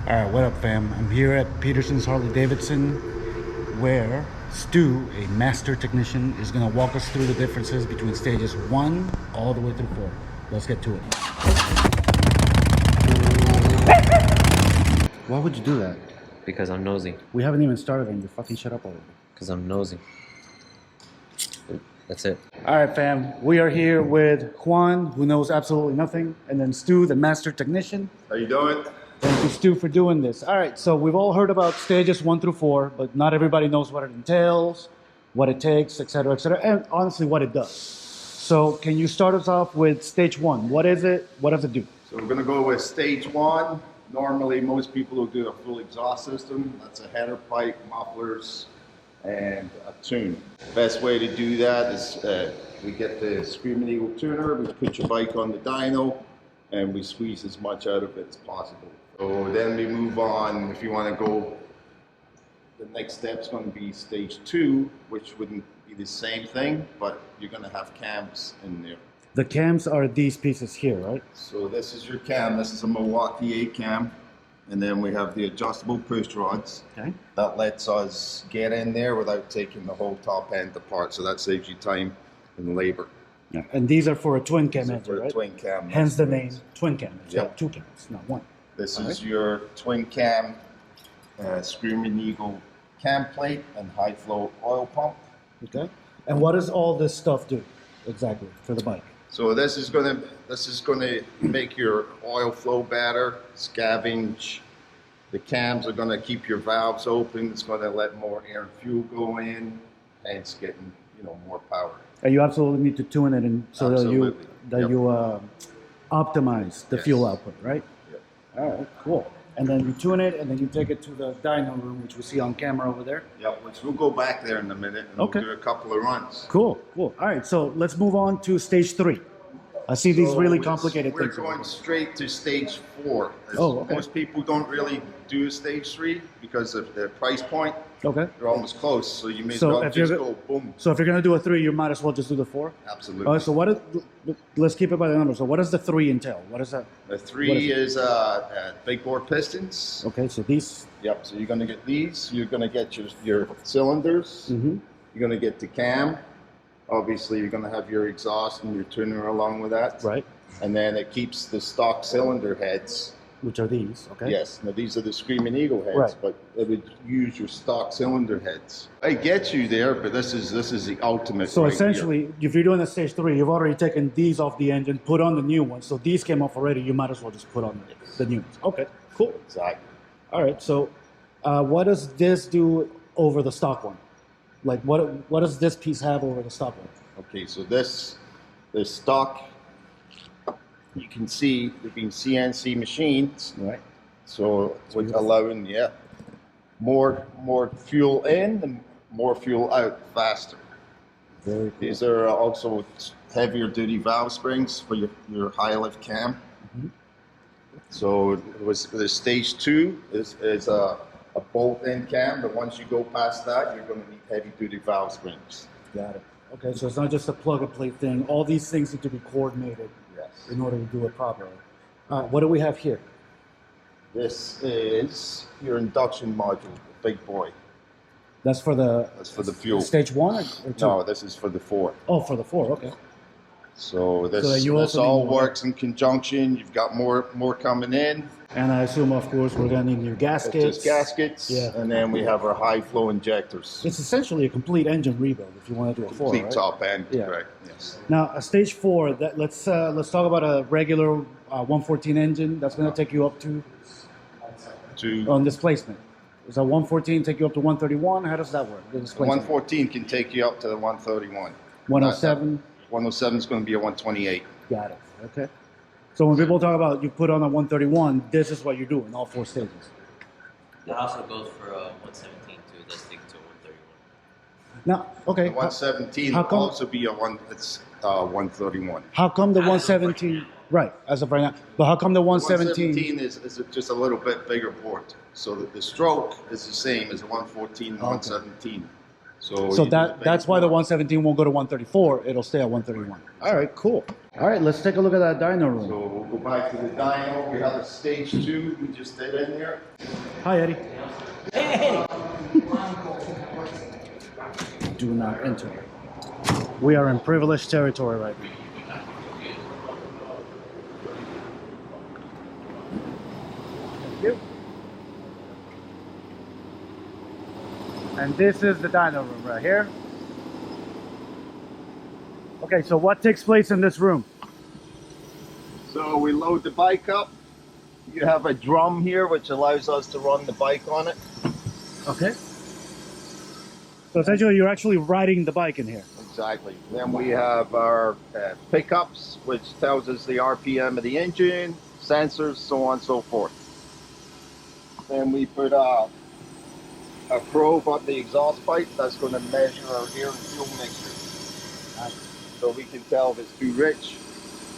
Alright, what up fam? I'm here at Peterson's Harley Davidson where Stu, a master technician, is going to walk us through the differences between stages 1 all the way through 4. Let's get to it. Why would you do that? Because I'm nosy. We haven't even started and you fucking shut up already. Because I'm nosy. That's it. Alright fam, we are here with Juan, who knows absolutely nothing, and then Stu, the master technician. How you doing? Thank you, Stu, for doing this. All right, so we've all heard about stages 1 through 4, but not everybody knows what it entails, what it takes, etc., and honestly, what it does. So can you start us off with stage 1? What is it? What does it do? So we're going to go with stage 1. Normally, most people will do a full exhaust system. That's a header pipe, mufflers, and a tune. Best way to do that is we get the Screaming Eagle tuner, we put your bike on the dyno, and we squeeze as much out of it as possible. So then we move on. If you want to go, the next step is going to be stage 2, which wouldn't be the same thing, but you're going to have cams in there. The cams are these pieces here, right? So this is your cam. This is a Milwaukee 8 cam. And then we have the adjustable push rods. Okay. That lets us get in there without taking the whole top end apart. So that saves you time and labor. Yeah. And these are for a twin cam engine, right? Twin cam. Hence the name twin cam. It's Yep. got 2 cams, not 1. This is your twin cam Screaming Eagle cam plate and high flow oil pump. Okay. And what does all this stuff do exactly for the bike? So this is gonna make your oil flow better, scavenge. The cams are gonna keep your valves open. It's gonna let more air and fuel go in, and it's getting more power. And you absolutely need to tune it in so Absolutely. that you optimize the fuel output, right? Yep. All right, cool. And then you tune it, and then you take it to the dyno room, which we see on camera over there. Yep, which we'll go back there in a minute and Okay. we'll do a couple of runs. Cool, cool. All right, so let's move on to stage 3. I see these So really complicated we're things. going straight to stage 4. Oh, okay. Most people don't really do stage 3 because of the price point. Okay. They're almost close, so you may as So well if you're just go- go boom. So if you're gonna do a 3, you might as well just do the 4. Absolutely. All right. So let's keep it by the number. So what does the 3 entail? What is that? The What 3 is is big bore pistons. Okay. So these. Yep. So you're going to get these. You're going to get your cylinders. Mm-hmm. You're going to get the cam. Obviously, you're going to have your exhaust and your tuner along with that. Right. And then it keeps the stock cylinder heads. Which are these? Okay. Yes. Now these are the Screaming Eagle heads, Right. but it would use your stock cylinder heads. I get you there, but this is the ultimate. So right essentially, if you're doing a stage 3, you've already taken these off the engine, put on the new ones. So these came off already. You might as well just put on the new ones. Okay. Cool. here. Exactly. All right. So what does this do over the stock one? Like what does this piece have over the stock one? Okay, so this stock, you can see they've been CNC machines, Right. so with allowing more fuel in and more fuel out faster. Very cool. These are also heavier duty valve springs for your high lift cam. Mhm. So it was the stage 2 is a bolt in cam, but once you go past that, you're going to need heavy duty valve springs. Got it. Okay. So it's not just a plug and play thing. All these things need to be coordinated Yes. in order to do it properly. What do we have here? This is your induction module, the big boy. That's for the fuel. stage 1 or 2? No, this is for the 4. Oh, for the 4. Okay. So this, So you this also all need more. works in conjunction. You've got more coming in. And I assume, of course, we're gonna need new It's gaskets. just gaskets. Yeah. And then we have our high flow injectors. It's essentially a complete engine rebuild if you want to do a 4. Complete Right? top end. Yeah. Correct. Yes. Now, a stage 4. Let's talk about a regular 114 engine. That's gonna take you up to on displacement. Does a 114 take you up to 131? How does that work? The displacement. 114 can take you up to the 131. 107. 107 is going to be a 128. Got it. Okay. So when people talk about you put on a 131, this is what you're doing, all 4 stages. That also goes for 117 too. It does take to 131. Now, okay. The 117 how will come- also be it's 131. How come the As of right 117? Right, as of right now. But how come the 117? 117 is just a little bit bigger board. So the stroke is the same as a 114 and Okay. 117. So So you do the big that's why the board. 117 won't go to 134. It'll stay at 131. All right, cool. All right, let's take a look at that dyno room. So we'll go back to the dyno. We have a stage 2 we just did in here. Hi, Eddie. Do not enter. We are in privileged territory right now. Thank you. And this is the dyno room right here. Okay, so what takes place in this room? So we load the bike up. You have a drum here which allows us to run the bike on it. Okay. So essentially you're actually riding the bike in here. Exactly. Then we have our pickups, which tells us the RPM of the engine, sensors, so on and so forth. Then we put a probe on the exhaust pipe that's going to measure our air and fuel mixture. So we can tell if it's too rich,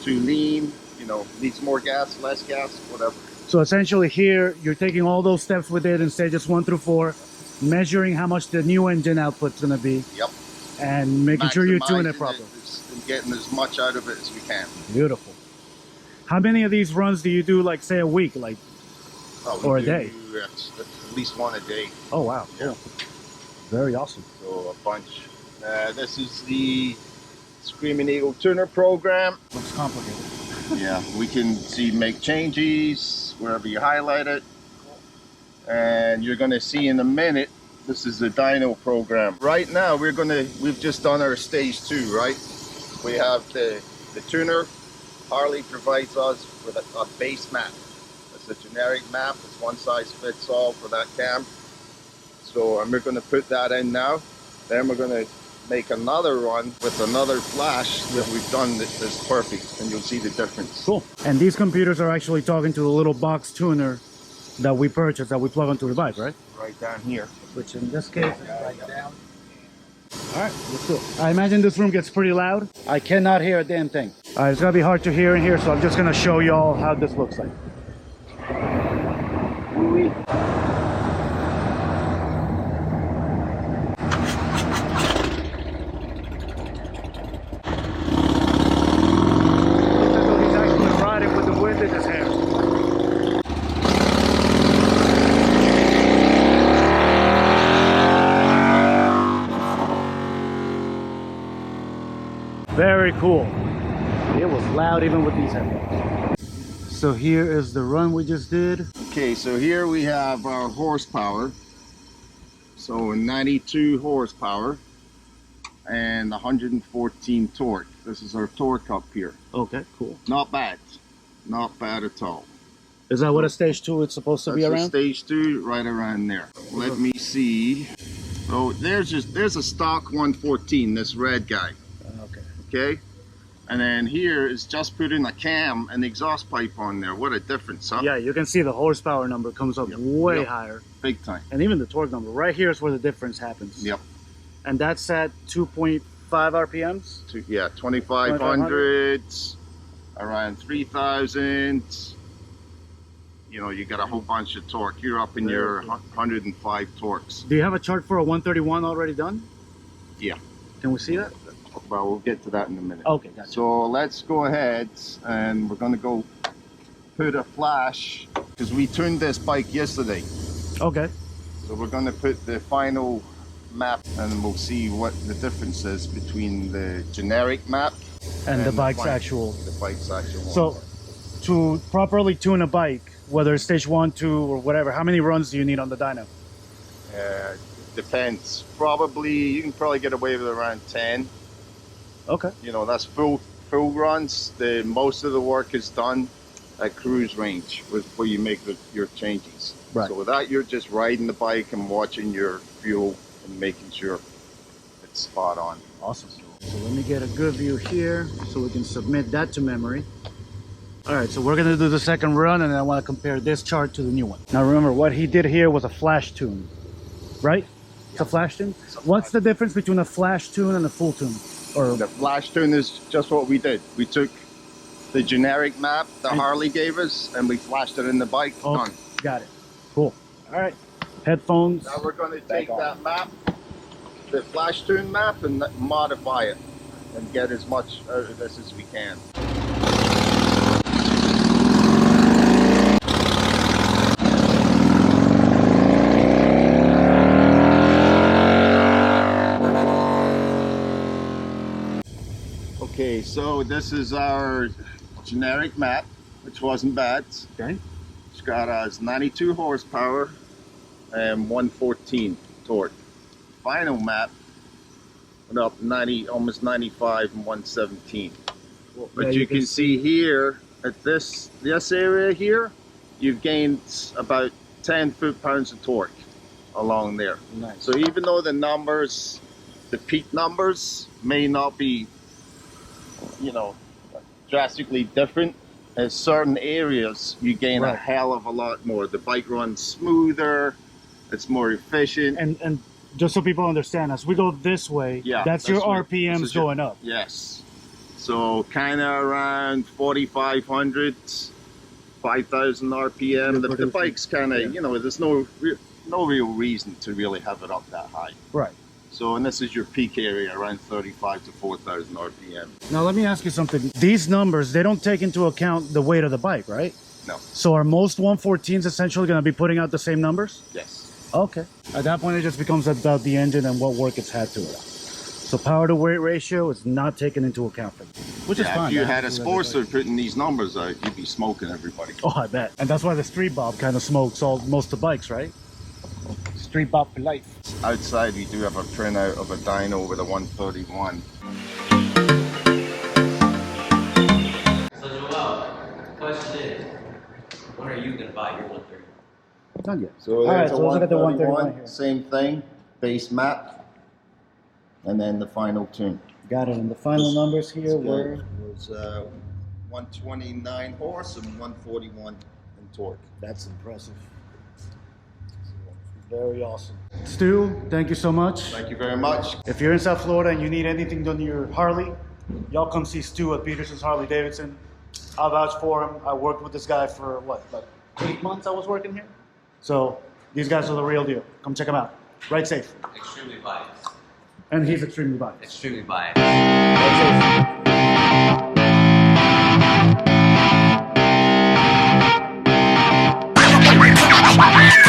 too lean, you know, needs more gas, less gas, whatever. So essentially here, you're taking all those steps we did in stages 1 through 4, measuring how much the new engine output's going to be. Yep. And making sure you're doing it Maximizing properly. and getting as much out of it as we can. Beautiful. How many of these runs do you do, like, say, a week, like, or a day? At least one a day. Oh, wow. Yeah. Very awesome. So a bunch. This is the Screaming Eagle tuner program. Looks complicated. Yeah, we can see make changes wherever you highlight it. And you're gonna see in a minute, this is the dyno program. Right now we've just done our stage 2, right? We have the tuner. Harley provides us with a base map. It's a generic map, it's one size fits all for that cam. So and we're gonna put that in now. Then we're gonna make another run with another flash that we've done that's perfect, and you'll see the difference. Cool. And these computers are actually talking to the little box tuner that we purchased, that we plug onto the bike, right? Right down here. Which in this case is right down. All right, let's do it. I imagine this room gets pretty loud. I cannot hear a damn thing. All right, it's gonna be hard to hear in here, so I'm just gonna show y'all how this looks like. Very cool. It was loud even with these headphones. So here is the run we just did. Okay, so here we have our horsepower. So 92 horsepower and 114 torque. This is our torque up here. Okay, cool. Not bad. Not bad at all. Is that what a stage 2 is supposed to be That's around? a stage 2 right around there. Let me see. Oh, there's a stock 114, this red guy. Okay. Okay? And then here is just put in a cam and exhaust pipe on there. What a difference, huh? Yeah, you can see the horsepower number comes up way higher. Big time. And even the torque number. Right here is where the difference happens. Yep. And that's at 2.5 RPMs? Yeah, 2,500, around 3,000. You know, you got a whole bunch of torque. You're up in your 105 torques. Do you have a chart for a 131 already done? Yeah. Can we see that? Well, we'll get to that in a minute. Okay, gotcha. So let's go ahead and we're going to go put a flash, because we tuned this bike yesterday. Okay. So we're going to put the final map and we'll see what the difference is between the generic map And the bike's actual. The bike's actual. So to properly tune a bike, whether it's stage 1, 2, or whatever, how many runs do you need on the dyno? Depends. You can probably get away with around 10. Okay. You know, that's full runs. Most of the work is done at cruise range where you make your changes. Right. So with that, you're just riding the bike and watching your fuel and making sure it's spot on. Awesome. So let me get a good view here so we can submit that to memory. All right, so we're gonna do the second run and then I wanna compare this chart to the new one. Now remember, what he did here was a flash tune, right? It's a flash tune? What's the difference between a flash tune and a full tune? Or the flash tune is just what we did. We took the generic map that Harley gave us and we flashed it in the bike. Okay, Done. got it. Cool. All right, headphones. Now we're going to take that map, the flash tune map, and modify it and get as much out of this as we can. Okay, so this is our generic map, which wasn't bad. Okay. It's got 92 horsepower and 114 torque. Final map went up 90, almost 95 and 117. Well, But yeah, you can see here at this area here, you've gained about 10 foot-pounds of torque along there. Nice. So even though the numbers, the peak numbers may not be, you know, drastically different, in certain areas you gain a Right. hell of a lot more. The bike runs smoother, it's more efficient. And just so people understand, as we go this way, Yeah, that's your right. RPMs This is your- going up. Yes. So kind of around 4,500, 5,000 RPM. You're The producing- bike's kind of, yeah. you know, there's no real reason to really have it up that high. Right. So, and this is your peak area, around 35 to 4,000 RPM. Now let me ask you something. These numbers, they don't take into account the weight of the bike, right? No. So are most 114s essentially going to be putting out the same numbers? Yes. Okay. At that point, it just becomes about the engine and what work it's had to it. So power to weight ratio is not taken into account for this, which is Yeah, fine. if you man. had a Sportster putting these numbers out, you'd be smoking everybody. Oh, I bet. And that's why the Street Bob kind of smokes most of the bikes, right? Street Bob for life. Outside, we do have a printout of a dyno with a 131. So Joel, question is, when are you gonna buy your 130? Done yet. So All right, there's so a let's look at the 131 131, here. same thing, base map, and then the final tune. Got it. And the final numbers here were... It was 129 horse and 141 in torque. That's impressive. Very awesome. Stu, thank you so much. Thank you very much. If you're in South Florida and you need anything done to your Harley, y'all come see Stu at Peterson's Harley Davidson. I'll vouch for him. I worked with this guy for what, like 8 months I was working here? So these guys are the real deal. Come check them out. Ride safe. Extremely biased. And he's extremely biased. Extremely biased. Ride safe.